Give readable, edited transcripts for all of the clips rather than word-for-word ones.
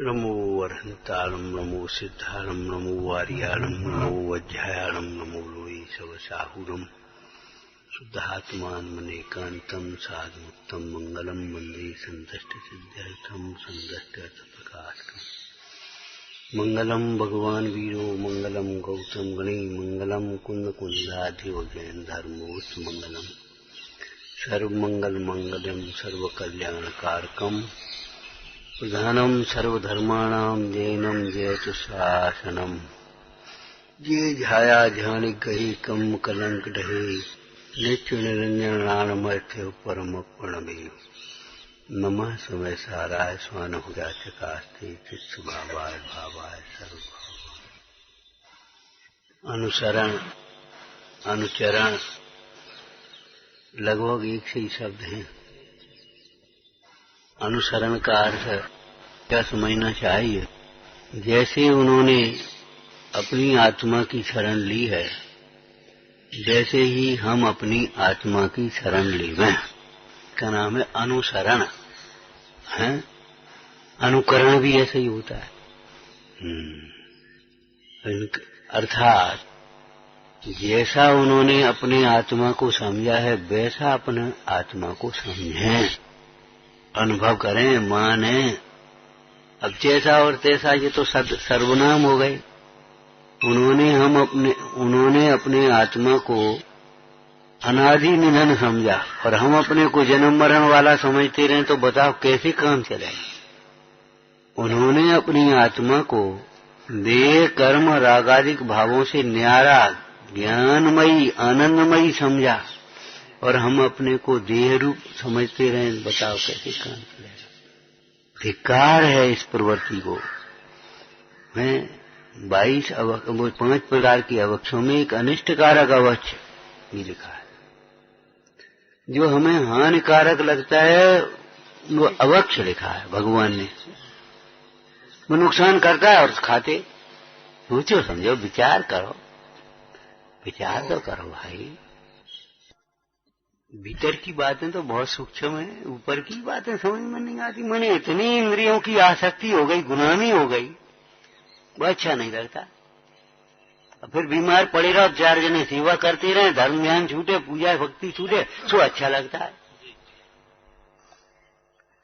नमो अर्हन्ताणं नमो सिद्धाणं नमो वार्याणं नमो वज्रायाणं नमो लोये सवसाहुरम् शुद्धात्मानमनेकान्तं साधुमुक्तं मंगलम वन्दे सन्तष्टसिद्ध्यर्थं सन्दष्टप्रकाशकम् मंगलम भगवान वीरो मंगलम गौतम गणे मंगलम कुंद कुंदाध्यो जैन धर्मोत्स मंगलम सर्वमंगल मंगलम सर्वकल्याणकारकम प्रधानम सर्वधर्माणां जैनम जयतु शासनम जे झाया झाणि गहि कम कलंक ढहे नित्य निरंजन नानमर्थ्य परम प्रणमे नमः समय साराय स्वानुभुजा चकास्ते चित्त भावाय भावाय सर्वभाव अनुसरण अनुचरण लगभग एक से ही शब्द हैं। अनुसरण का अर्थ क्या समझना चाहिए? जैसे उन्होंने अपनी आत्मा की शरण ली है, जैसे ही हम अपनी आत्मा की शरण लेवें, का नाम है अनुसरण है। अनुकरण भी ऐसे ही होता है। अर्थात जैसा उन्होंने अपने आत्मा को समझा है वैसा अपने आत्मा को समझें, अनुभव करें, माने। अब जैसा और तैसा ये तो सर्वनाम हो गए। उन्होंने अपने आत्मा को अनादि निधन समझा और हम अपने को जन्म मरण वाला समझते रहे तो बताओ कैसे काम चलेगा। उन्होंने अपनी आत्मा को देह कर्म रागादिक भावों से न्यारा ज्ञानमयी आनंदमयी समझा और हम अपने को देह रूप समझते रहे, बताओ कैसे काम चलेगा। धिक्कार है इस प्रवृत्ति को। मैं 5 प्रकार की अवक्षों में एक अनिष्टकारक अवक्ष भी लिखा है। जो हमें हानिकारक लगता है वो अवक्ष लिखा है भगवान ने। वो नुकसान करता है और खाते। सोचो समझो, विचार करो, विचार तो करो भाई। भीतर की बातें तो बहुत सूक्ष्म है, ऊपर की बातें समझ में नहीं आती। मैंने इतनी इंद्रियों की आसक्ति हो गई, गुलामी हो गई, वो अच्छा नहीं लगता। फिर बीमार पड़े रहो, 4 जने सेवा करते रहे, धर्म ज्ञान छूटे, पूजा भक्ति छूटे, तो अच्छा लगता है।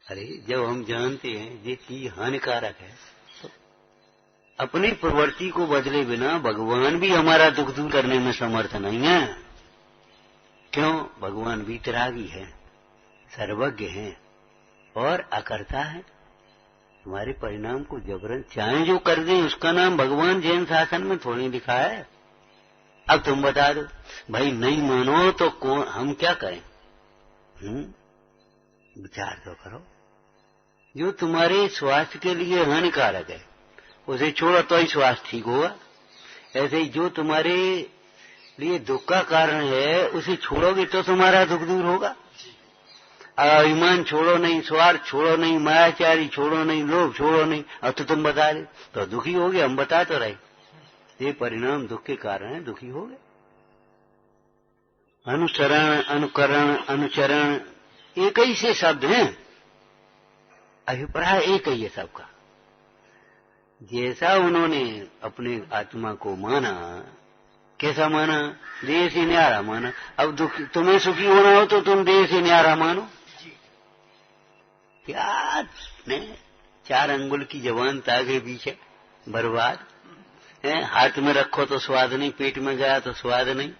अरे जब हम जानते हैं ये चीज हानिकारक है तो अपनी प्रवृत्ति को बदले बिना भगवान भी हमारा दुख दूर करने में समर्थ नहीं है। क्यों? भगवान वीतरागी है, सर्वज्ञ है और अकर्ता है। हमारे परिणाम को जबरन चाहे जो कर दें, उसका नाम भगवान जैन शासन में थोड़ी लिखा है। अब तुम बता दो भाई, नहीं मानो तो कौन, हम क्या करें? विचार तो करो। जो तुम्हारे स्वास्थ्य के लिए हानिकारक है उसे छोड़ो तो ही स्वास्थ्य ठीक होगा। ऐसे ही जो तुम्हारे लिए दुख का कारण है उसे छोड़ोगे तो तुम्हारा दुख दूर होगा। अभिमान छोड़ो नहीं, स्वार्थ छोड़ो नहीं, मायाचारी छोड़ो नहीं, लोभ छोड़ो नहीं, अब तो तुम बता रहे तो दुखी हो गए। हम बता तो रहे ये परिणाम दुख के कारण है, दुखी हो गए। अनुसरण अनुकरण अनुचरण एक ही से शब्द हैं, अभिप्राय एक ही है सबका। जैसा उन्होंने अपने आत्मा को माना, कैसा माना? देह से न्यारा माना। अब तुम्हें सुखी होना हो तो तुम देह से न्यारा मानो। क्या 4 अंगुल की जवान तागे पीछे बर्बाद है। हाथ में रखो तो स्वाद नहीं, पेट में गया तो स्वाद नहीं।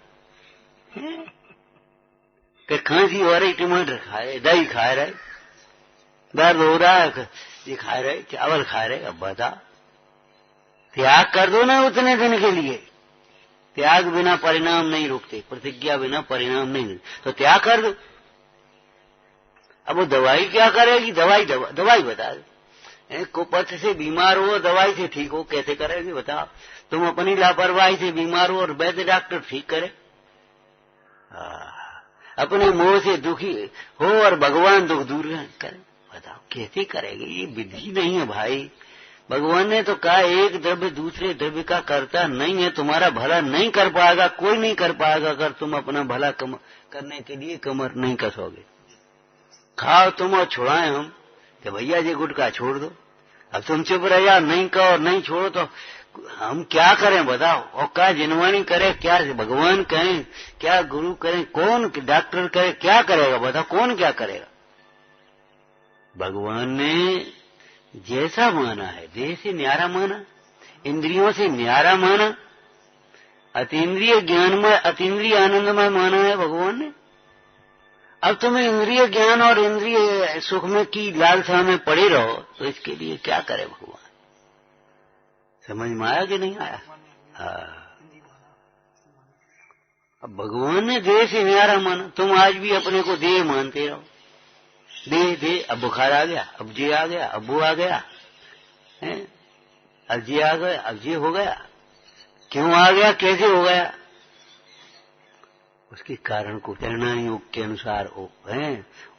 खांसी हो रही, टमाटर खा रहे, दही खा रहे, दर्द हो रहा है, ये खा रहे, चावल खा रहे। अब बता, त्याग कर दो ना उतने दिन के लिए। त्याग बिना परिणाम नहीं रुकते, प्रतिज्ञा बिना परिणाम नहीं रुकते, तो त्याग कर दो। अब वो दवाई क्या करेगी? दवाई बता दो। कुपथ से बीमार हो, दवाई से ठीक हो, कैसे करेगी बताओ? तुम अपनी लापरवाही से बीमार हो और वैद्य डॉक्टर ठीक करे। अपने मोह से दुखी हो और भगवान दुख दूर करे, बताओ कैसे करेगी? ये विधि नहीं है भाई। भगवान ने तो कहा एक द्रव्य दूसरे द्रव्य का करता नहीं है। तुम्हारा भला नहीं कर पाएगा, कोई नहीं कर पाएगा अगर तुम अपना भला करने के लिए कमर नहीं कसोगे। खाओ तुम और छुड़ाएं हम कि भैया जी गुटखा छोड़ दो। अब तुम चुप रह जाओ, नहीं कहो, नहीं छोड़ो तो हम क्या करें बताओ? और क्या जिनवानी करे, क्या भगवान कहें, क्या गुरु करें, कौन डॉक्टर करे, क्या करेगा बताओ? कौन क्या करेगा? भगवान ने जैसा माना है, देह से न्यारा माना, इंद्रियों से न्यारा माना, अतीन्द्रिय ज्ञानमय अतीन्द्रिय आनंदमय माना है भगवान ने। अब तुम्हें इंद्रिय ज्ञान और इंद्रिय सुख में की लालसा में पड़े रहो तो इसके लिए क्या करे भगवान? समझ में आया कि नहीं आया? अब भगवान ने देह से न्यारा माना। तुम आज भी अपने को देह मानते रहो, देह, अब बुखार आ गया, अब ये आ गया, अब वो आ गया है, अब ये आ गया, अब ये हो गया। क्यों आ गया, कैसे हो गया? उसके कारण को कर्णानी योग के अनुसार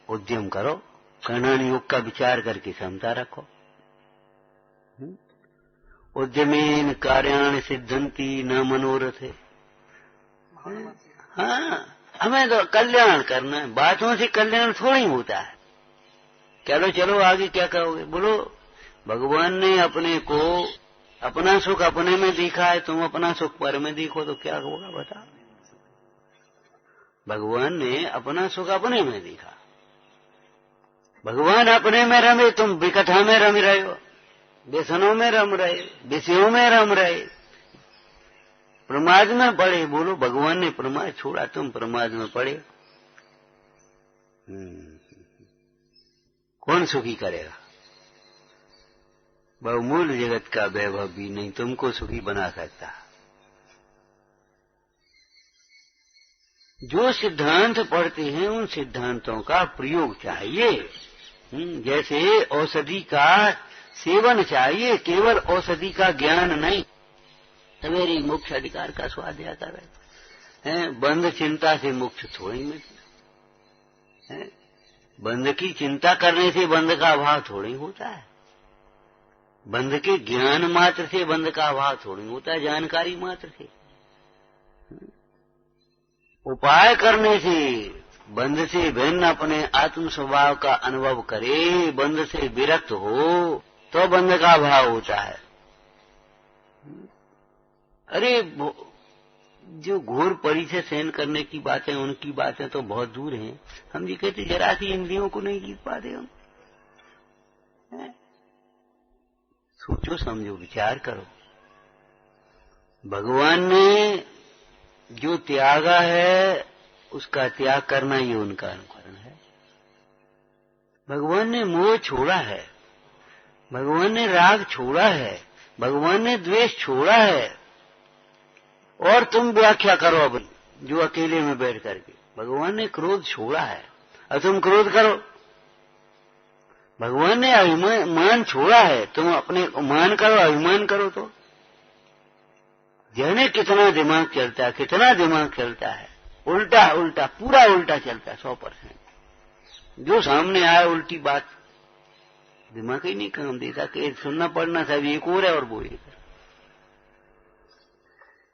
उद्यम करो, कर्णानी योग का विचार करके क्षमता रखो। उद्यमेन कार्याणि सिद्धंति न मनोरथ है। हाँ, हमें तो कल्याण करना है, बातों से कल्याण थोड़ी होता है। चलो चलो आगे क्या करोगे? बोलो, भगवान ने अपने को अपना सुख अपने में देखा है, तुम अपना सुख पर में देखो तो क्या होगा बताओ? भगवान ने अपना सुख अपने में देखा। भगवान अपने में रमे, तुम विकथा में रम रहे हो, व्यसनों में रम रहे, विषयों में रम रहे, प्रमाद में पड़े। बोलो, भगवान ने प्रमाद छोड़ा, तुम प्रमाद में पड़े। कौन सुखी करेगा? बहुमूल्य जगत का वैभव भी नहीं तुमको सुखी बना सकता। जो सिद्धांत पढ़ते हैं उन सिद्धांतों का प्रयोग चाहिए। जैसे औषधि का सेवन चाहिए, केवल औषधि का ज्ञान नहीं। सवेरे मोक्ष अधिकार का स्वाद आता है। बंध चिंता से मोक्ष थोड़ी मिलता है। बंध की चिंता करने से बंध का अभाव थोड़ी होता है। बंध के ज्ञान मात्र से बंध का अभाव थोड़ी होता है, जानकारी मात्र से। उपाय करने से बंध से भिन्न अपने आत्म स्वभाव का अनुभव करे, बंध से विरक्त हो तो बंध का अभाव होता है। अरे जो घोर परिचय सहन करने की बातें, उनकी बातें तो बहुत दूर हैं। हम जी कहते जरा सी इंद्रियों को नहीं जीत पाते हम। सोचो समझो विचार करो। भगवान ने जो त्यागा है उसका त्याग करना ही उनका अनुकरण है। भगवान ने मोह छोड़ा है, भगवान ने राग छोड़ा है, भगवान ने द्वेष छोड़ा है। और तुम व्याख्या करो अब जो अकेले में बैठ करके, भगवान ने क्रोध छोड़ा है और तुम क्रोध करो। भगवान ने अभिमान छोड़ा है, तुम अपने मान करो, अभिमान करो। तो जाने कितना दिमाग चलता है, कितना दिमाग चलता है, उल्टा उल्टा, पूरा उल्टा चलता है 100%। जो सामने आए उल्टी बात, दिमाग ही नहीं काम देता कि सुनना पड़ना था, एक और है और वो एक है।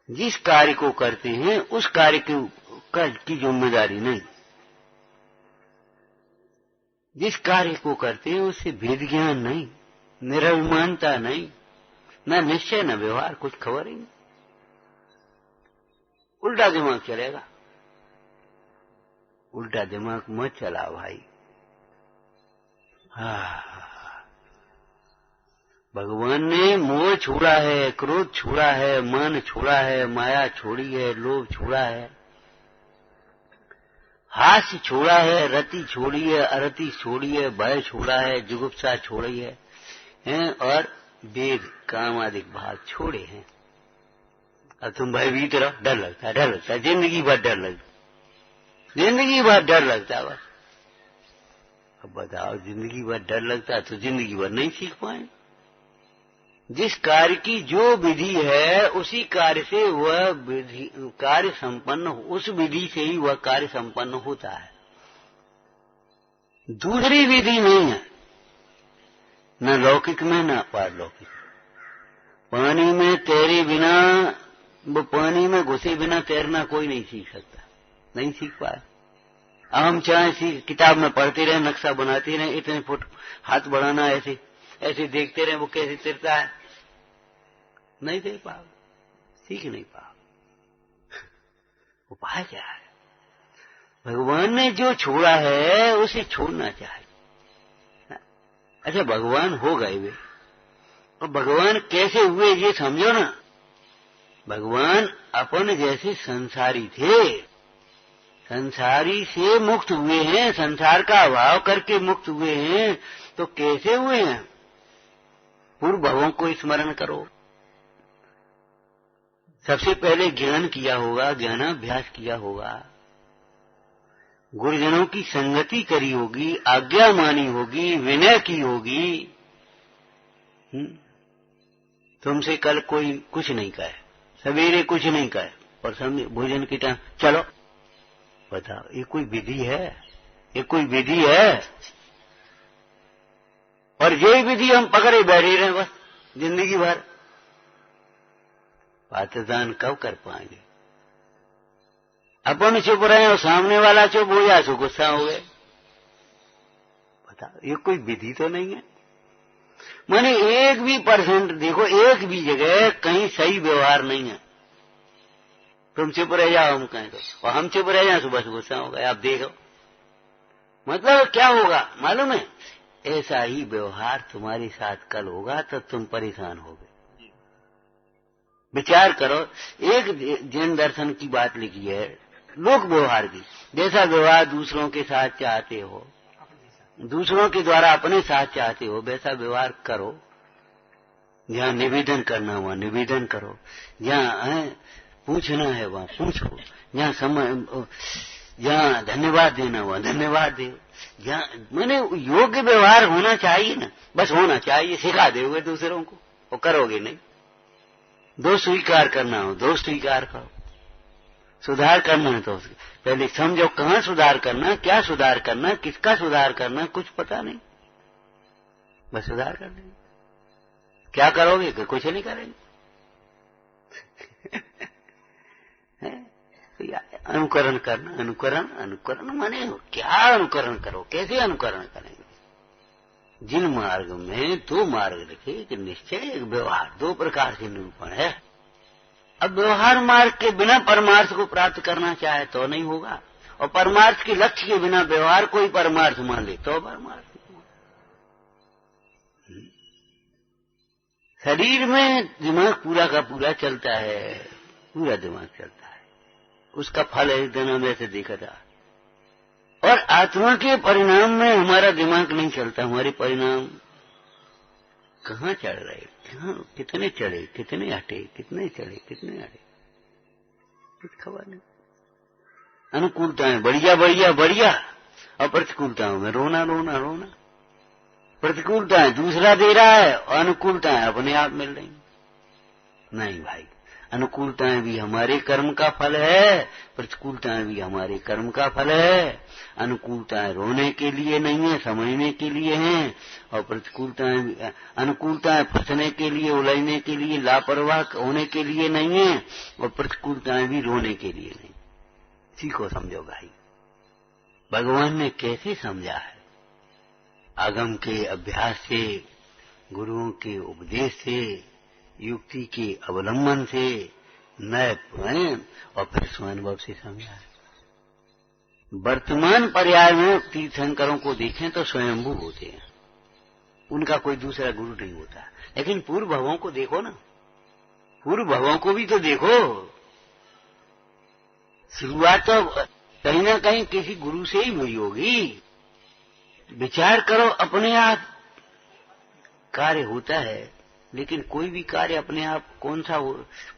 जिस कार्य को करते हैं उस कार्य की जिम्मेदारी नहीं, जिस कार्य को करते हैं उससे भेद ज्ञान नहीं, निरभिमानता नहीं, न निश्चय न व्यवहार, कुछ खबर ही नहीं। उल्टा दिमाग चलेगा। उल्टा दिमाग मत चला भाई। भगवान ने मोह छोड़ा है, क्रोध छोड़ा है, मान छोड़ा है, माया छोड़ी है, लोभ छोड़ा है, हास्य छोड़ा है, रति छोड़ी है, अरति छोड़ी है, भय छोड़ा है, जुगुप्सा छोड़ी है, और वेद काम आदि भाग छोड़े हैं। अब तुम भयभीत रहो, डर लगता है, डर लगता है, जिंदगी भर डर लगता है, जिंदगी भर डर लगता है बस। अब बताओ, जिंदगी भर डर लगता है तो जिंदगी भर नहीं सीख पाए। जिस कार्य की जो विधि है उसी कार्य से वह विधि कार्य संपन्न, उस विधि से ही वह कार्य संपन्न होता है। दूसरी विधि नहीं है, न लौकिक में न पारलौकिक। पानी में तैरे बिना, वो पानी में घुसे बिना तैरना कोई नहीं सीख सकता, नहीं सीख पाए। हम चाहे किताब में पढ़ते रहे, नक्शा बनाते रहे, इतने फुट हाथ बढ़ाना ऐसे, ऐसे देखते रहे वो कैसे तिरता है, नहीं देख पाओ, सीख नहीं पाओ। उपाय क्या है? भगवान ने जो छोड़ा है उसे छोड़ना चाहिए। अच्छा, भगवान हो गए वे, और भगवान कैसे हुए ये समझो ना। भगवान अपन जैसे संसारी थे, संसारी से मुक्त हुए हैं, संसार का अभाव करके मुक्त हुए हैं, तो कैसे हुए हैं? पूर्व भवों को स्मरण करो। सबसे पहले ज्ञान किया होगा, ज्ञानाभ्यास किया होगा, गुरुजनों की संगति करी होगी, आज्ञा मानी होगी, विनय की होगी। तुमसे कल कोई कुछ नहीं कहे, सवेरे कुछ नहीं कहे, और समझे भोजन की टाइम चलो, बताओ ये कोई विधि है? ये कोई विधि है? और यही विधि हम पकड़े बैठे रहे बस जिंदगी भर, पात्रदान कब कर पाएंगे? अपन चुप रहे और सामने वाला चुप हो जाए तो गुस्सा हो गए। बताओ ये कोई विधि तो नहीं है। माने 1% देखो, एक भी जगह कहीं सही व्यवहार नहीं है। तुम चुप रह जाओ हम कहें तो, और हम चुप रह जाए तो बस गुस्सा हो गया। आप देखो मतलब क्या होगा मालूम है? ऐसा ही व्यवहार तुम्हारे साथ कल होगा तो तुम परेशान होगे। विचार करो, एक जैन दर्शन की बात लिखी है, लोक व्यवहार की। जैसा व्यवहार दूसरों के साथ चाहते हो, दूसरों के द्वारा अपने साथ चाहते हो, वैसा व्यवहार करो। जहाँ निवेदन करना हुआ निवेदन करो, जहाँ पूछना है वहाँ पूछो, जहाँ धन्यवाद देना हुआ धन्यवाद दो। जहाँ मैंने योग्य व्यवहार होना चाहिए ना, बस होना चाहिए। सिखा दोगे दूसरों को, वो करोगे नहीं। दोष स्वीकार करना हो दोष स्वीकार करो, सुधार करना है तो पहले समझो कहाँ सुधार करना, क्या सुधार करना, किसका सुधार करना, कुछ पता नहीं, बस सुधार कर देंगे। क्या करोगे कि कुछ नहीं करेंगे। अनुकरण करना, अनुकरण अनुकरण माने क्या? अनुकरण करो, कैसे अनुकरण करेंगे? जिन मार्ग में 2 मार्ग लिखे, एक निश्चय एक व्यवहार, 2 प्रकार से निरूपण है। अब व्यवहार मार्ग के बिना परमार्थ को प्राप्त करना चाहे तो नहीं होगा, और परमार्थ के लक्ष्य के बिना व्यवहार कोई परमार्थ मान ले तो परमार्थ। शरीर में दिमाग पूरा का पूरा चलता है, पूरा दिमाग चलता है, उसका फल एक दिन हम ऐसे देखा था। और आत्मा के परिणाम में हमारा दिमाग नहीं चलता। हमारे परिणाम कहाँ चढ़ रहे, कहाँ कितने चढ़े, कितने हटे, कितने चढ़े, कितने हटे, कुछ खबर नहीं। अनुकूलताएं बढ़िया बढ़िया बढ़िया, और प्रतिकूलताओं में रोना रोना रोना। प्रतिकूलताएं दूसरा दे रहा है और अनुकूलताएं अपने आप मिल रही। नहीं भाई, अनुकूलताएं भी हमारे कर्म का फल है, प्रतिकूलताएं भी हमारे कर्म का फल है। अनुकूलताएं रोने के लिए नहीं है, समझने के लिए हैं, और प्रतिकूलताएं अनुकूलताएं फंसने के लिए, उलझने के लिए, लापरवाह होने के लिए नहीं है, और प्रतिकूलताएं भी रोने के लिए नहीं। सीखो, समझो भाई, भगवान ने कैसे समझा है? आगम के अभ्यास से, गुरुओं के उपदेश से, युक्ति के अवलंबन से, नए प्रेम और फिर स्वानुभव से समझा है। वर्तमान पर्याय में तीर्थंकरों को देखें तो स्वयंभू होते हैं, उनका कोई दूसरा गुरु नहीं होता। लेकिन पूर्व भवों को देखो ना, पूर्व भवों को भी तो देखो। शुरुआत तो कहीं ना कहीं किसी गुरु से ही हुई होगी। विचार करो, अपने आप कार्य होता है, लेकिन कोई भी कार्य अपने आप कौन सा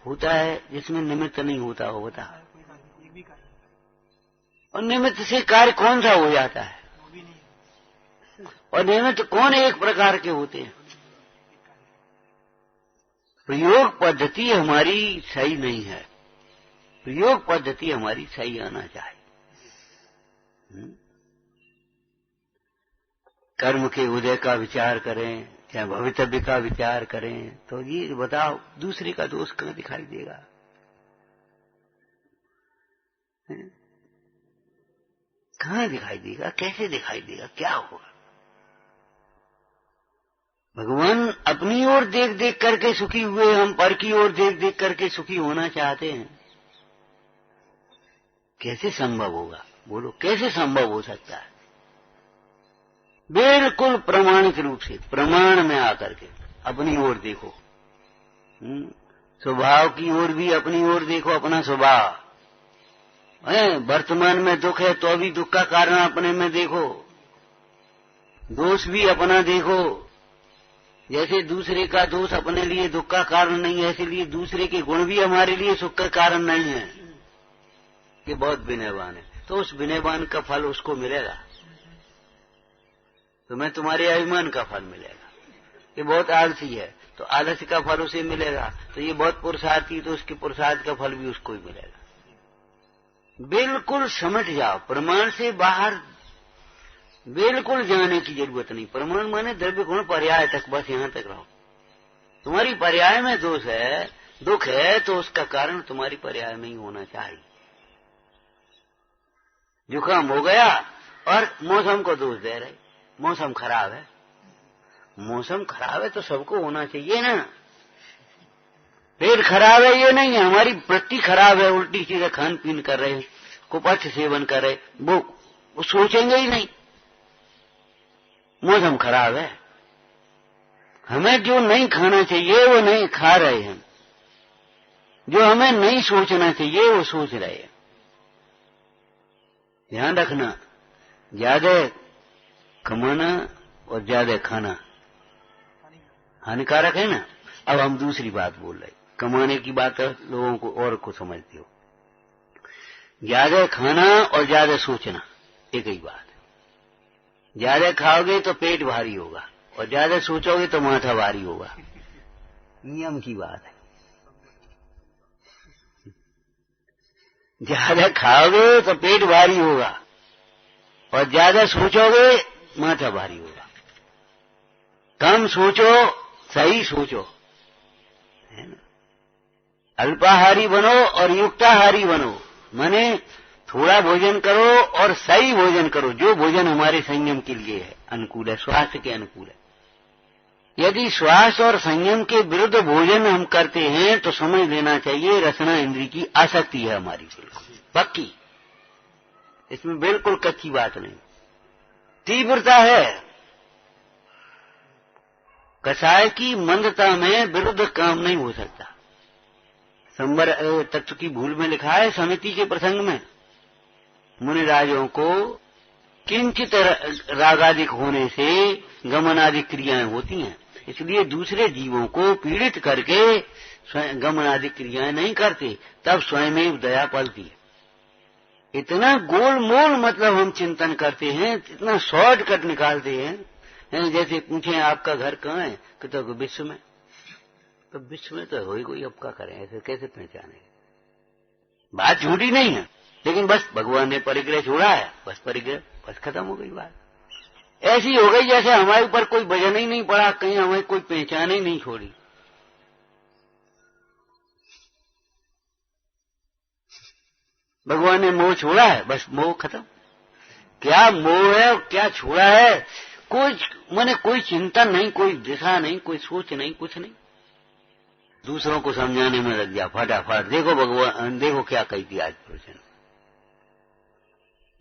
होता है जिसमें निमित्त नहीं होता हो? बता। और निमित्त से कार्य कौन सा हो जाता है? और निमित्त कौन एक प्रकार के होते हैं? प्रयोग पद्धति हमारी सही नहीं है, प्रयोग पद्धति हमारी सही आना चाहिए। कर्म के उदय का विचार करें, चाहे भवितव्य का विचार करें, तो ये बताओ दूसरे का दोष कहाँ दिखाई देगा? कहाँ दिखाई देगा? कैसे दिखाई देगा? क्या होगा? भगवान अपनी ओर देख देख करके सुखी हुए, हम पर की ओर देख देख करके सुखी होना चाहते हैं। कैसे संभव होगा? बोलो, कैसे संभव हो सकता है? बिल्कुल प्रमाणिक रूप से, प्रमाण में आकर के अपनी ओर देखो। स्वभाव की ओर भी अपनी ओर देखो, अपना स्वभाव है। वर्तमान में दुख है तो भी दुख का कारण अपने में देखो, दोष भी अपना देखो। जैसे दूसरे का दोष अपने लिए दुख का कारण नहीं है, इसलिए दूसरे के गुण भी हमारे लिए सुख का कारण नहीं है। ये बहुत विनयवान है, तो उस विनयवान का फल उसको मिलेगा, तुम्हें तुम्हारे अभिमान का फल मिलेगा। ये बहुत आलसी है तो आलस्य का फल उसे मिलेगा, तो ये बहुत पुरुषार्थी तो उसके पुरुषार्थ का फल भी उसको ही मिलेगा। बिल्कुल समझ जाओ, प्रमाण से बाहर बिल्कुल जाने की जरूरत नहीं। प्रमाण माने द्रव्य गुण पर्याय तक, बस यहां तक रहो। तुम्हारी पर्याय में दोष है, दुख है, तो उसका कारण तुम्हारी पर्याय में ही होना चाहिए। जुकाम हो गया और मौसम को दोष दे रहे, मौसम खराब है। मौसम खराब है तो सबको होना चाहिए ना। पेट खराब है ये नहीं है, हमारी वृत्ति खराब है, उल्टी सीधे खान पीन कर रहे, कुपथ सेवन कर रहे, वो सोचेंगे ही नहीं। मौसम खराब है, हमें जो नहीं खाना चाहिए वो नहीं खा रहे हैं, जो हमें नहीं सोचना चाहिए वो सोच रहे हैं। ध्यान रखना, ज्यादा कमाना और ज्यादा खाना हानिकारक है ना। अब हम दूसरी बात बोल रहे, कमाने की बात लोगों को और को समझते हो। ज्यादा खाना और ज्यादा सोचना एक ही बात है। ज्यादा खाओगे तो पेट भारी होगा और ज्यादा सोचोगे तो माथा भारी होगा, नियम की बात है। ज्यादा खाओगे तो पेट भारी होगा और ज्यादा सोचोगे माथा भारी होगा। कम सोचो, सही सोचो, है ना। अल्पाहारी बनो और युक्ताहारी बनो, माने थोड़ा भोजन करो और सही भोजन करो, जो भोजन हमारे संयम के लिए है, अनुकूल है, स्वास्थ्य के अनुकूल है। यदि स्वास्थ्य और संयम के विरुद्ध भोजन हम करते हैं तो समझ लेना चाहिए रसना इंद्री की आसक्ति है हमारी, बिल्कुल पक्की, इसमें बिल्कुल कच्ची बात नहीं। तीव्रता है, कषाय की मंदता में विरुद्ध काम नहीं हो सकता। संवर तत्व की भूल में लिखा है, समिति के प्रसंग में मुनिराजों को किंचित रागादिक होने से गमनादि क्रियाएं होती हैं, इसलिए दूसरे जीवों को पीड़ित करके गमनादि क्रियाएं नहीं करते, तब स्वयं दया पलती है। इतना गोलमोल मतलब हम चिंतन करते हैं, इतना शॉर्टकट निकालते हैं। जैसे पूछे आपका घर कहाँ है, कि तो विश्व में, तो विश्व में तो हो ही कोई, अब क्या करें, ऐसे कैसे पहचाने। बात झूठी नहीं है, लेकिन बस भगवान ने परिग्रह छोड़ा है, बस परिग्रह, बस खत्म हो गई बात। ऐसी हो गई जैसे हमारे ऊपर कोई वजन ही नहीं पड़ा, कहीं हमें कोई पहचान ही नहीं छोड़ी। भगवान ने मोह छोड़ा है, बस मोह खत्म। क्या मोह है और क्या छोड़ा है, कोई चिंतन नहीं, कोई दिशा नहीं, कोई सोच नहीं, कुछ नहीं। दूसरों को समझाने में लग जा फटाफट। देखो भगवान, देखो क्या कहती आज प्रवचन,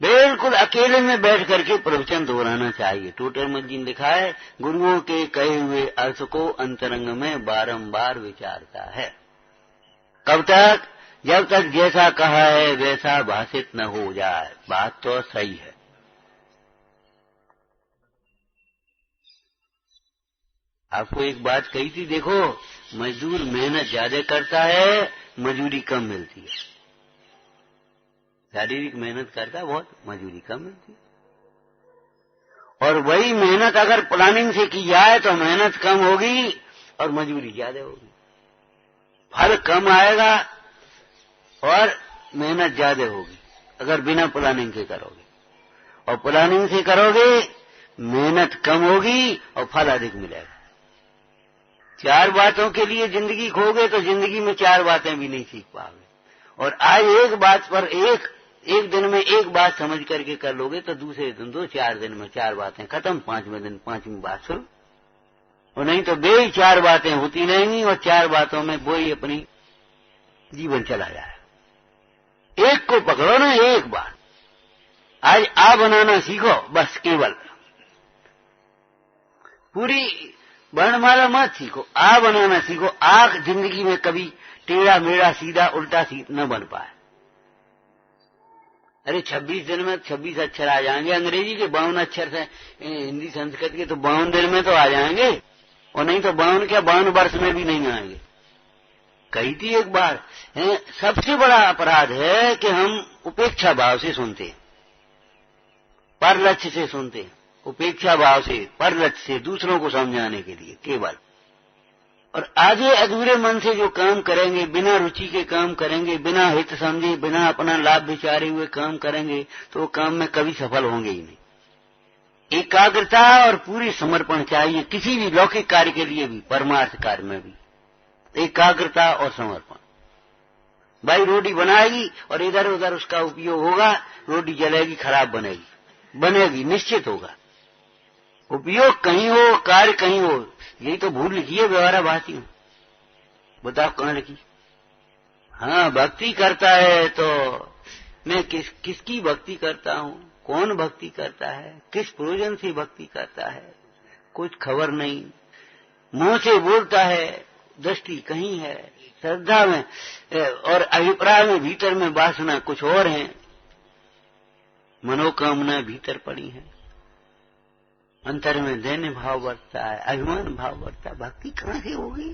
बिल्कुल अकेले में बैठ करके प्रवचन दोहराना चाहिए। टोटर मस्जिद लिखा है, गुरुओं के कहे हुए अर्थ को अंतरंग में बारंबार विचारता है। कब तक? जब तक जैसा कहा है वैसा भाषित न हो जाए। बात तो सही है। आपको एक बात कही थी, देखो मजदूर मेहनत ज्यादा करता है, मजूरी कम मिलती है। शारीरिक मेहनत करता है बहुत, मजूरी कम मिलती है। और वही मेहनत अगर प्लानिंग से की जाए तो मेहनत कम होगी और मजूरी ज्यादा होगी। फल कम आएगा और मेहनत ज्यादा होगी अगर बिना प्लानिंग के करोगे, और प्लानिंग से करोगे मेहनत कम होगी और फल अधिक मिलेगा। चार बातों के लिए जिंदगी खोगे तो जिंदगी में चार बातें भी नहीं सीख पाओगे। और आज एक बात पर एक दिन में एक बात समझ करके कर लोगे तो दूसरे दिन 2-4 दिन में 4 बातें खत्म, 5वें दिन 5वीं बात शुरू। और नहीं तो बे ही चार बातें होती रहेंगी और चार बातों में वो ही अपनी जीवन चला जाए। एक को पकड़ो ना, एक बार आज आ बनाना सीखो, बस केवल पूरी वर्णमाला मत सीखो, आ बनाना सीखो। आग जिंदगी में कभी टेढ़ा मेढ़ा सीधा उल्टा न बन पाए। अरे 26 दिन में 26 अक्षर आ जाएंगे, अंग्रेजी के 52 अक्षर से हिंदी संस्कृत के तो 52 दिन में तो आ जाएंगे, और नहीं तो 52 क्या 52 वर्ष में भी नहीं आएंगे। कही थी एक बार, सबसे बड़ा अपराध है कि हम उपेक्षा भाव से सुनते हैं, पर लक्ष्य से सुनते हैं, उपेक्षा भाव से पर लक्ष्य से दूसरों को समझाने के लिए केवल। और आधे अधूरे मन से जो काम करेंगे, बिना रुचि के काम करेंगे, बिना हित समझे, बिना अपना लाभ विचारे हुए काम करेंगे, तो वो काम में कभी सफल होंगे ही नहीं। एकाग्रता और पूरी समर्पण चाहिए किसी भी लौकिक कार्य के लिए भी, परमार्थ कार्य में भी एकाग्रता और समर्पण। भाई रोटी बनाएगी और इधर उधर उसका उपयोग होगा, रोटी जलेगी, खराब बनेगी निश्चित होगा। उपयोग कहीं हो, कार्य कहीं हो, यही तो भूल लिखी है व्यवहाराभासी में। बताओ कहाँ लिखी? हाँ, भक्ति करता है तो मैं किसकी भक्ति करता हूँ, कौन भक्ति करता है, किस प्रयोजन से भक्ति करता है, कुछ खबर नहीं। मुंह से बोलता है, दृष्टि कहीं है, श्रद्धा में और अभिप्राय में भीतर में वासना कुछ और है, मनोकामना भीतर पड़ी है, अंतर में दैन्य भाव बढ़ता है, अभिमान भाव बढ़ता है। भक्ति कहां से होगी?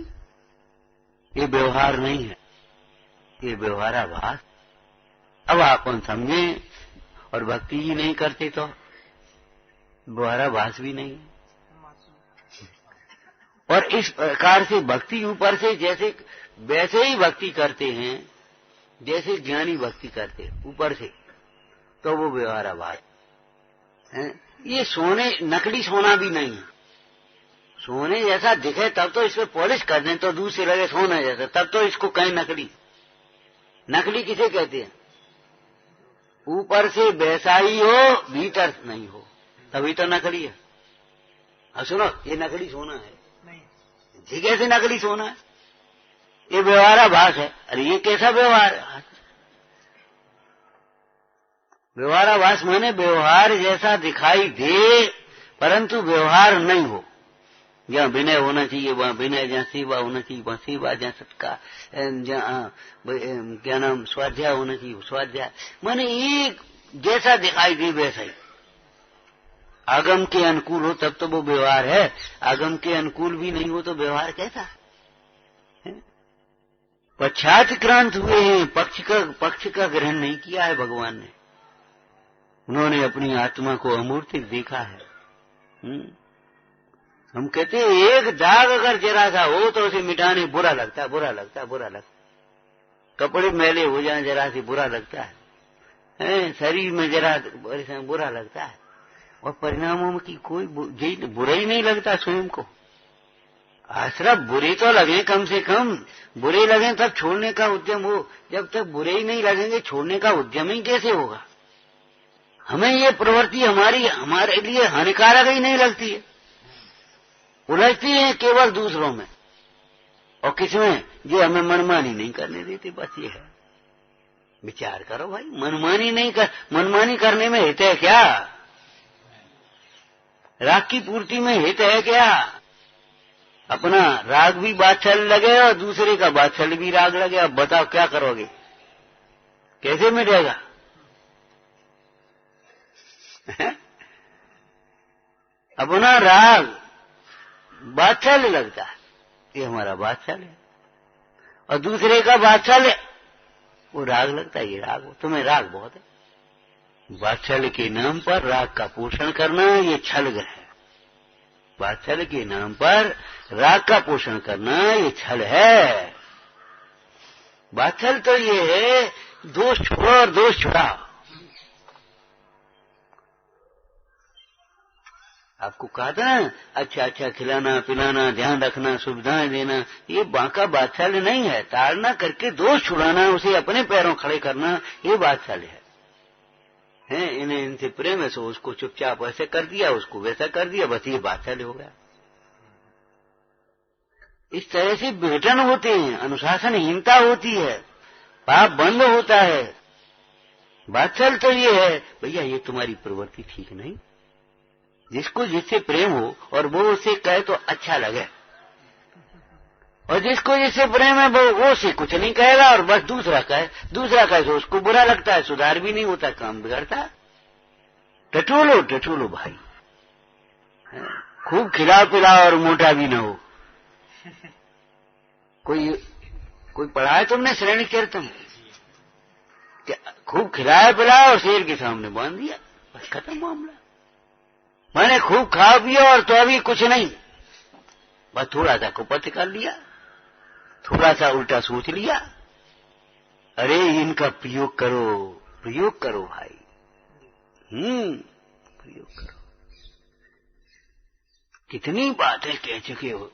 ये व्यवहार नहीं है, ये व्यवहाराभास। अब अपन समझें और भक्ति ही नहीं करते तो व्यवहाराभास भी नहीं है। और इस प्रकार से भक्ति ऊपर से जैसे वैसे ही भक्ति करते हैं जैसे ज्ञानी भक्ति करते ऊपर से, तो वो व्यवहाराभास है। ये सोने नकली सोना भी नहीं है। सोने जैसा दिखे तब तो इसमें पॉलिश कर दें तो दूर से लगे सोना जैसा, तब तो इसको कहें नकली। नकली किसे कहते हैं? ऊपर से वैसा ही हो, भीतर नहीं हो, तभी तो नकली है। अब सुनो, ये नकली सोना है नहीं, ये कैसे नकली सोना है? ये व्यवहाराभास है। अरे ये कैसा व्यवहार है? व्यवहाराभास माने व्यवहार जैसा दिखाई दे परंतु व्यवहार नहीं हो। जहाँ विनय होना चाहिए वहाँ विनय, जहाँ सेवा होना चाहिए वहाँ सेवा, जहाँ सत्कार, जहाँ क्या नाम स्वाध्याय होना चाहिए स्वाध्याय, माने एक जैसा दिखाई दे वैसा ही। आगम के अनुकूल हो तब तो वो व्यवहार है, आगम के अनुकूल भी नहीं हो तो व्यवहार कैसा है? पश्चात्क्रांत हुए हैं, पक्ष का ग्रहण नहीं किया है भगवान ने। उन्होंने अपनी आत्मा को अमूर्त देखा है। हम कहते हैं एक दाग अगर जरा सा हो तो उसे मिटाने बुरा लगता है। कपड़े मैले हो जाए जरा से बुरा लगता है, शरीर में जरा बुरा लगता है, और परिणामों में की कोई बुरा ही नहीं लगता स्वयं को। आश्रय बुरे तो लगे, कम से कम बुरे लगे तब छोड़ने का उद्यम हो। जब तक बुरे ही नहीं लगेंगे छोड़ने का उद्यम ही कैसे होगा? हमें ये प्रवृत्ति हमारे लिए हानिकारक ही नहीं लगती है, उलझती है केवल दूसरों में और किसमें? जो हमें मनमानी नहीं करने देते, बस ये है। विचार करो भाई, मनमानी करने में हित है क्या? राग की पूर्ति में हित है क्या? अपना राग भी बात्सल्य लगे और दूसरे का बात्सल्य भी राग लगे। अब बताओ क्या करोगे, कैसे मिटेगा? अपना राग बात्सल्य लगता है, ये हमारा बात्सल्य है, और दूसरे का बात्सल्य वो राग लगता है, ये राग हो। तुम्हें राग बहुत है। बात्सल्य के नाम पर राग का पोषण करना ये छल है। बात्सल्य के नाम पर राग का पोषण करना ये छल है। बात्सल्य तो ये है दोष छोड़ो और दोष छुड़ाओ। आपको कहा था ना, अच्छा खिलाना पिलाना, ध्यान रखना, सुविधाएं देना, ये बांका बात्सल्य नहीं है। ताड़ना करके दोष छुड़ाना, उसे अपने पैरों खड़े करना, ये बात्सल्य है। इन्हें इनसे प्रेम है सो उसको चुपचाप ऐसे कर दिया, उसको वैसा कर दिया, बस ये बात्सल्य हो गया। इस तरह से विघटन होते हैं, अनुशासनहीनता होती है, पाप बंद होता है। वात्सल तो ये है, भैया ये तुम्हारी प्रवृत्ति ठीक नहीं। जिसको जिससे प्रेम हो और वो उससे कहे तो अच्छा लगे, और जिसको जिससे प्रेम है वो उससे कुछ नहीं कहेगा और बस दूसरा कहे तो उसको बुरा लगता है, सुधार भी नहीं होता, काम बिगड़ता है। टटोलो भाई, खूब खिला पिला और मोटा भी न हो। कोई पढ़ा है तुमने श्रेणी कीर्तन? खूब खिलाया पिलाया और शेर के सामने बांध दिया, बस खत्म मामला। मैंने खूब खा पिया और तो अभी कुछ नहीं, बस थोड़ा सा कुपथ कर लिया, थोड़ा सा उल्टा सोच लिया। अरे इनका प्रयोग करो भाई, प्रयोग करो। कितनी बातें कह चुके हो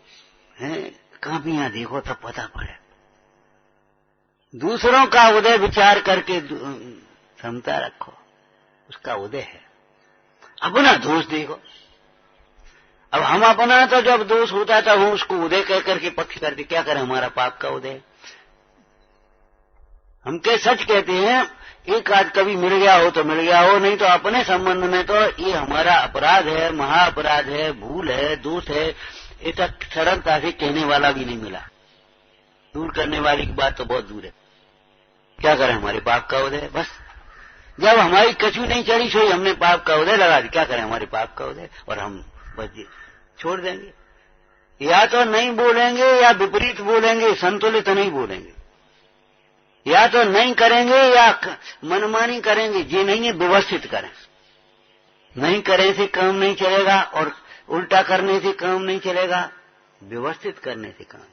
हैं, कापियां देखो तब पता पड़े। दूसरों का उदय विचार करके क्षमता रखो, उसका उदय है। अपना दोष देखो। अब हम अपना तो जब दोष होता था हम उसको उदय कह करके पक्ष करते, क्या करें, हमारा पाप का उदय। हम के सच कहते हैं, एक आध कभी मिल गया हो तो मिल गया हो, नहीं तो अपने संबंध में तो ये हमारा अपराध है, महा अपराध है, भूल है, दोष है, ये तक सरलता से कहने वाला भी नहीं मिला। दूर करने वाली की बात तो बहुत दूर है। क्या करें, हमारे पाप का उदय। बस जब हमारी कछू नहीं चढ़ी सोई हमने पाप का उदय लगा दी, क्या करें, हमारे पाप का उदय, और हम बस छोड़ देंगे। या तो नहीं बोलेंगे या विपरीत बोलेंगे, संतुलित नहीं बोलेंगे। या तो नहीं करेंगे या मनमानी करेंगे, ये नहीं है, व्यवस्थित करें। नहीं करें से काम नहीं चलेगा और उल्टा करने से काम नहीं चलेगा, व्यवस्थित करने से काम चलेगा।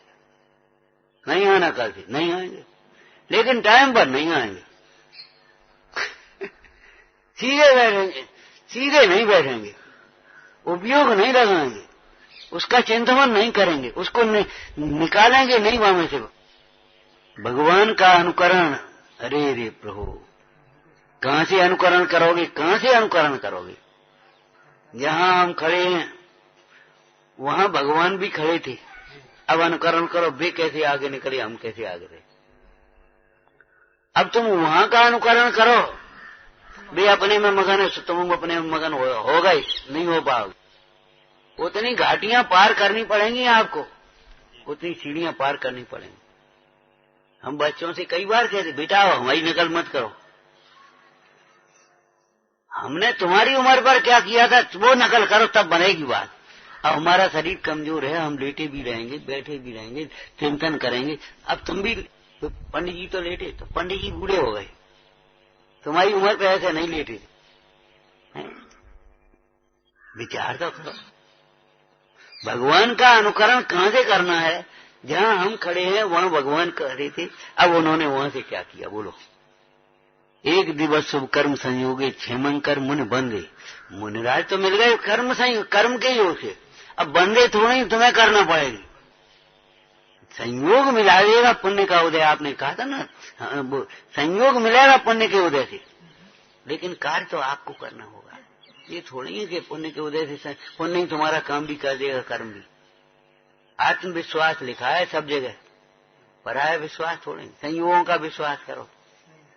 नहीं आना कल से नहीं आएंगे, लेकिन टाइम पर नहीं आएंगे। सीधे बैठेंगे, सीधे नहीं बैठेंगे, उपयोग नहीं लगाएंगे, उसका चिंतन नहीं करेंगे, उसको निकालेंगे नहीं वहां से। भगवान का अनुकरण, अरे रे प्रभु, कहां से अनुकरण करोगे, कहां से अनुकरण करोगे। जहां हम खड़े हैं वहां भगवान भी खड़े थे, अब अनुकरण करो, वे कैसे आगे निकले, हम कैसे आगे रहे। अब तुम वहां का अनुकरण करो, वे अपने में मगन है, तुम अपने में मगन हो गए, नहीं हो पाओगे। उतनी घाटियां पार करनी पड़ेंगी आपको, उतनी सीढ़ियां पार करनी पड़ेंगी। हम बच्चों से कई बार कहते, बेटा हमारी नकल मत करो, हमने तुम्हारी उम्र पर क्या किया था वो नकल करो, तब बनेगी बात। अब हमारा शरीर कमजोर है, हम लेटे भी रहेंगे, बैठे भी रहेंगे, चिंतन करेंगे। अब तुम भी, पंडित जी तो लेटे, तो पंडित जी बूढ़े हो गए, तुम्हारी उम्र पे ऐसे नहीं लेटे थे। विचार तो करो। भगवान का अनुकरण कहां से करना है, जहां हम खड़े हैं वहां भगवान कर रहे थे, अब उन्होंने वहां से क्या किया बोलो। एक दिवस शुभ कर्म संयोगे क्षेमंकर मुनि बंदे, मुनिराज तो मिल गए कर्म के योग से, अब बंदे थोड़ी तुम्हें करना पड़ेगी। संयोग मिलाएगा पुण्य का उदय, आपने कहा था ना, संयोग मिलेगा पुण्य के उदय से, लेकिन कार्य तो आपको करना होगा। ये थोड़ी है कि पुण्य के उदय से पुण्य ही तुम्हारा काम भी कर देगा, कर्म भी। आत्मविश्वास लिखा है सब जगह, पराया विश्वास थोड़ी, संयोगों का विश्वास करो।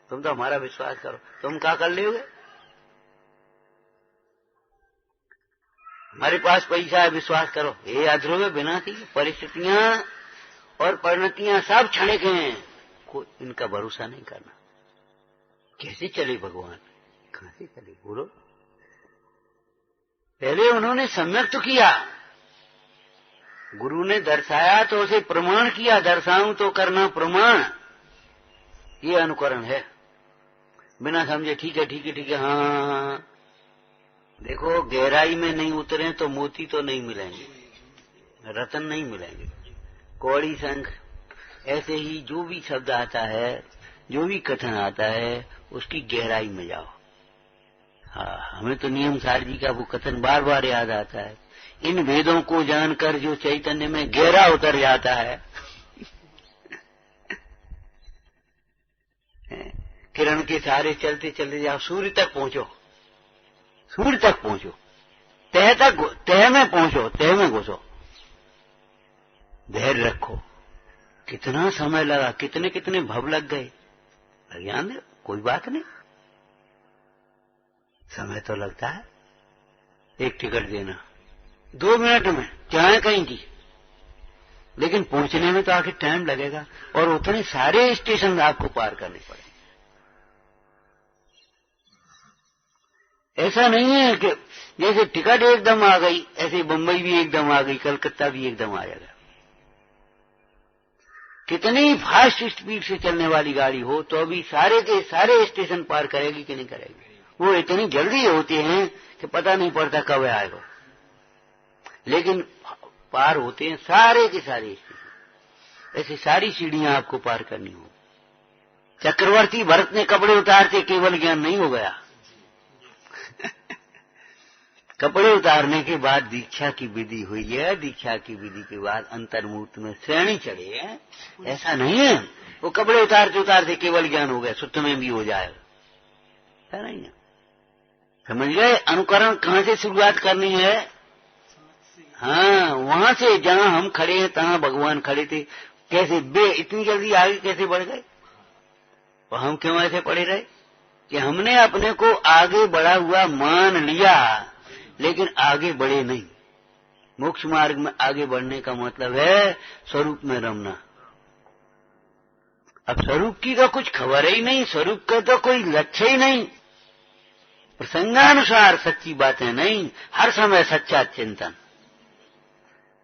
तुम तो हमारा विश्वास करो, तुम क्या कर लोगे। हमारे पास पैसा है, विश्वास करो, ये अध्रुव विनाशी, परिस्थितियां और परिणतियां सब क्षणिक हैं, कोई इनका भरोसा नहीं करना। कैसे चले भगवान, कहां से चले बोलो। पहले उन्होंने सम्यक तो किया, गुरु ने दर्शाया तो उसे प्रमाण किया, दर्शाऊं तो करना प्रमाण, ये अनुकरण है। बिना समझे ठीक है हाँ। देखो गहराई में नहीं उतरे तो मोती तो नहीं मिलेंगे, रतन नहीं मिलेंगे, कौड़ी शंख, ऐसे ही जो भी शब्द आता है, जो भी कथन आता है, उसकी गहराई में जाओ। हाँ, हमें तो नियम सार जी का वो कथन बार बार याद आता है, इन वेदों को जानकर जो चैतन्य में गहरा उतर जाता है, किरण के सहारे चलते चलते जाओ, सूर्य तक पहुंचो, सूर्य तक पहुंचो, तह में पहुंचो, तह में घुसो। धैर्य रखो। कितना समय लगा, कितने कितने भव लग गए, अज्ञान दे, कोई बात नहीं, समय तो लगता है। एक टिकट देना 2 मिनट में चाहे कहीं की, लेकिन पहुंचने में तो आखिर टाइम लगेगा, और उतने सारे स्टेशन आपको पार करने पड़ेंगे। ऐसा नहीं है कि जैसे टिकट एकदम आ गई, ऐसे बंबई भी एकदम आ गई, कलकत्ता भी एकदम आ जाएगा। कितनी फास्ट स्पीड से चलने वाली गाड़ी हो तो अभी सारे के सारे स्टेशन पार करेगी कि नहीं करेगी? वो इतनी जल्दी होते हैं कि पता नहीं पड़ता कब आएगा, लेकिन पार होते हैं सारे के सारे स्टेशन। ऐसी सारी सीढ़ियां आपको पार करनी हो। चक्रवर्ती भरत ने कपड़े उतारते केवल ज्ञान नहीं हो गया। कपड़े उतारने के बाद दीक्षा की विधि हुई है, दीक्षा की विधि के बाद अंतर्मूर्त में श्रेणी चढ़े हैं। ऐसा नहीं है वो कपड़े उतारते उतारते केवल ज्ञान हो गया, सुत्त में भी हो जाएगा, ऐसा नहीं है। समझ गए? अनुकरण कहां से शुरुआत करनी है? हाँ, वहां से जहां हम खड़े हैं तहां भगवान खड़े थे। कैसे इतनी जल्दी आगे कैसे बढ़ गए? और हम क्यों ऐसे पड़े रहे कि हमने अपने को आगे बढ़ा हुआ मान लिया, लेकिन आगे बढ़े नहीं। मोक्ष मार्ग में आगे बढ़ने का मतलब है स्वरूप में रमना। अब स्वरूप की तो कुछ खबर ही नहीं, स्वरूप का तो कोई लक्ष्य ही नहीं, प्रसंगानुसार सच्ची बातें नहीं, हर समय सच्चा चिंतन।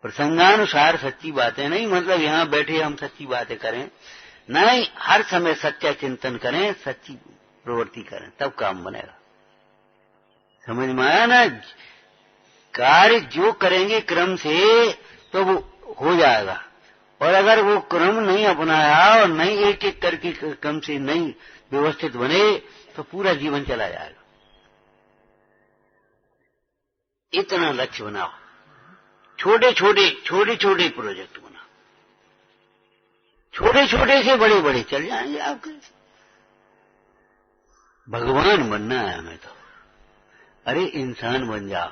प्रसंगानुसार सच्ची बातें नहीं मतलब यहां बैठे हम सच्ची बातें करें, नहीं, हर समय सच्चा चिंतन करें, सच्ची प्रवृत्ति करें, तब काम बनेगा। समझ में आया ना? कार्य जो करेंगे क्रम से तो वो हो जाएगा, और अगर वो क्रम नहीं अपनाया और नहीं एक एक करके क्रम से नहीं व्यवस्थित बने तो पूरा जीवन चला जाएगा। इतना लक्ष्य बनाओ, छोटे छोटे प्रोजेक्ट बनाओ, छोटे छोटे से बड़े बड़े चल जाएंगे आपके। भगवान बनना है हमें तो, अरे इंसान बन जाओ,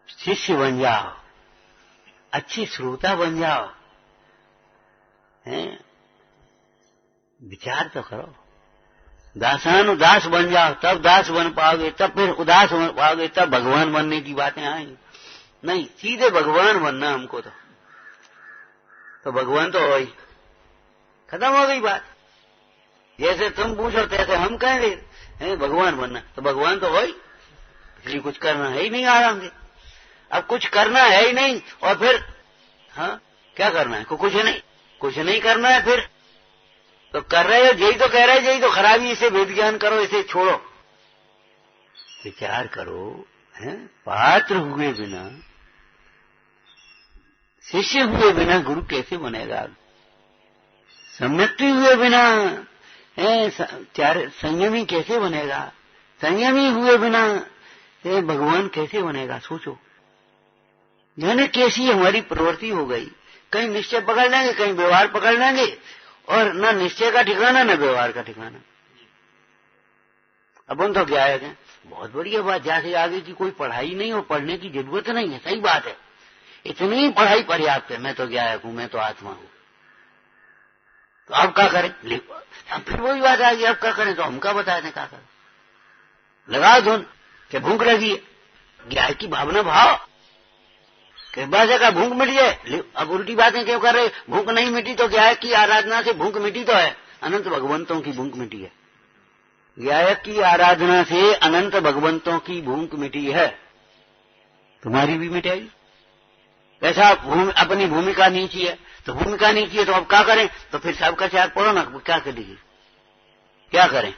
शिष्य बन जाओ, अच्छे श्रोता बन जाओ, हैं? विचार तो करो। दासानुदास बन जाओ, तब दास बन पाओगे, तब फिर उदास बन पाओगे, तब भगवान बनने की बातें आएंगी। नहीं, सीधे भगवान बनना हमको तो भगवान तो हो ही, खत्म हो गई बात। जैसे तुम पूछो तैसे हम कहेंगे भगवान बनना, तो भगवान तो हो ही, इसलिए कुछ करना है ही नहीं आराम से। अब कुछ करना है ही नहीं, और फिर हाँ क्या करना है? कुछ नहीं करना है, फिर तो कर रहे हो, यही तो कह रहे, यही तो खराबी, इसे वेद ज्ञान करो, इसे छोड़ो। विचार करो, हैं? पात्र हुए बिना, शिष्य हुए बिना गुरु कैसे बनेगा? सम्यक्ति हुए बिना संयमी कैसे बनेगा? संयमी हुए बिना भगवान कैसे बनेगा? सोचो, यानी कैसी हमारी प्रवृत्ति हो गई। कहीं निश्चय पकड़ लेंगे, कहीं व्यवहार पकड़ लेंगे, और न निश्चय का ठिकाना न व्यवहार का ठिकाना। अब हम तो क्या है, बहुत बढ़िया बात, जैसे आगे की कोई पढ़ाई नहीं हो, पढ़ने की जरूरत नहीं है, सही बात है, इतनी पढ़ाई पर्याप्त है, मैं तो क्या हूं, मैं तो आत्मा हूं, तो अब क्या करें? अब फिर वही बात आ गई, अब क्या करें? तो हम क्या बताए थे, क्या करें? लगाओ धुन कि भूख लगी है, ज्ञान की भावना भाव कि बाजा का भूख मिट जाए। अब उल्टी बातें क्यों कर रहे? भूख नहीं मिटी तो गायक की आराधना से भूख मिटी तो है, अनंत भगवंतों की भूख मिटी है। गायक की आराधना से अनंत भगवंतों की भूख मिटी है, तुम्हारी भी मिटेगी। ऐसा अपनी भूमिका नीची है, तो भूमिका नीची है तो अब क्या करें? तो फिर सबका चार पढ़ो ना, क्या करेगी, क्या करें?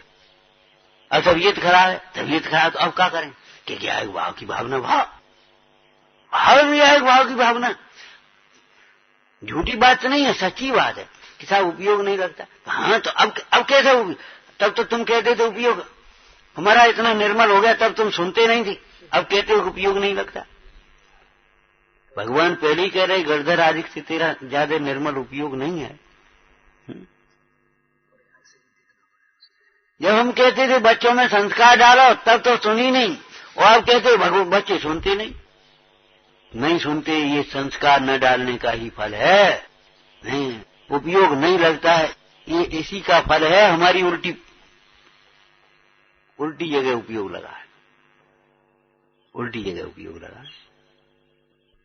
अब तबीयत खराब है, तबीयत खराब, तो अब क्या करें? कि गायक भाव की भावना, भाव भी गायक भाव की भावना, झूठी बात तो नहीं है, सच्ची बात है कि साहब उपयोग नहीं लगता। हाँ, तो अब कैसे उपयोग? तब तो तुम कहते थे उपयोग हमारा इतना निर्मल हो गया, तब तुम सुनते नहीं थे, अब कहते हो उपयोग नहीं लगता। भगवान पहले ही कह रहे, गड़धर आदि से तेरा ज्यादा निर्मल उपयोग नहीं है। जब हम कहते थे बच्चों में संस्कार डालो, तब तो सुनी नहीं, और अब कहते बच्चे सुनते नहीं। नहीं सुनते, ये संस्कार न डालने का ही फल है। नहीं, उपयोग नहीं लगता है, ये इसी का फल है। हमारी उल्टी जगह उपयोग लगा है, उल्टी जगह उपयोग लगा है।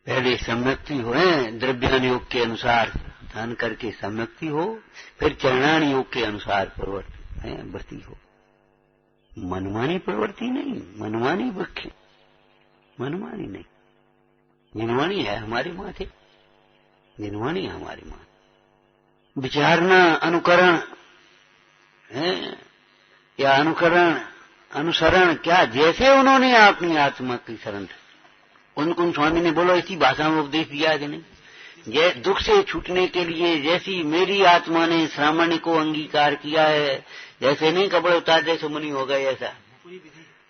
पहले सम्यक्ति हो, द्रव्यान योग के अनुसार दान करके सम्यक्ति हो, फिर चरणान योग के अनुसार प्रवृत्ति हो। मनमानी प्रवृत्ति नहीं, मनमानी वृक्ष, मनमानी नहीं, जिनवाणी है हमारे माथे, जिनवाणी है हमारे माथे। विचारना अनुकरण है या अनुसरण क्या, जैसे उन्होंने अपनी आत्मा की शरण, उनको स्वामी ने बोलो इसी भाषा में उपदेश दिया है कि नहीं, दुख से छूटने के लिए जैसी मेरी आत्मा ने श्रावण को अंगीकार किया है, जैसे नहीं कपड़े उतारते से मुनि हो गए ऐसा,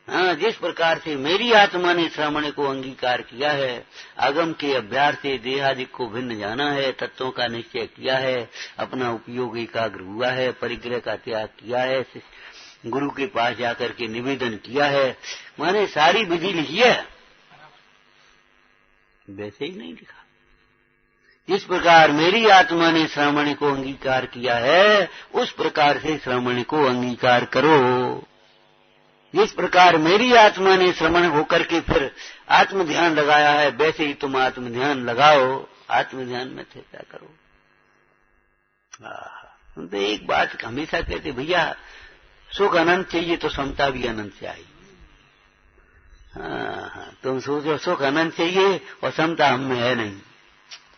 हाँ, जिस प्रकार से मेरी आत्मा ने श्रावण को अंगीकार किया है, आगम के अभ्यास से देहादिक को भिन्न जाना है, तत्वों का निश्चय किया है, अपना उपयोग एकाग्र हुआ है, परिग्रह का त्याग किया है, गुरु के पास जाकर के निवेदन किया है, माने सारी विधि लिखी है, वैसे ही नहीं लिखा। जिस प्रकार मेरी आत्मा ने श्रावण को अंगीकार किया है, उस प्रकार से श्रावण को अंगीकार करो। जिस प्रकार मेरी आत्मा ने श्रवण होकर के फिर आत्म ध्यान लगाया है, वैसे ही तुम आत्म ध्यान लगाओ, आत्म ध्यान में चर्चा करो। तो एक बात हमेशा कहते, भैया सुख अनंत चाहिए तो समता भी अनंत चाहिए। हाँ, तुम सोचो सुख अनंत चाहिए और समता हम में है नहीं,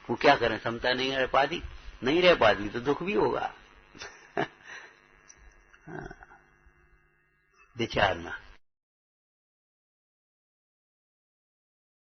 वो क्या करें, समता नहीं रह पाती तो दुख भी होगा। विचारना।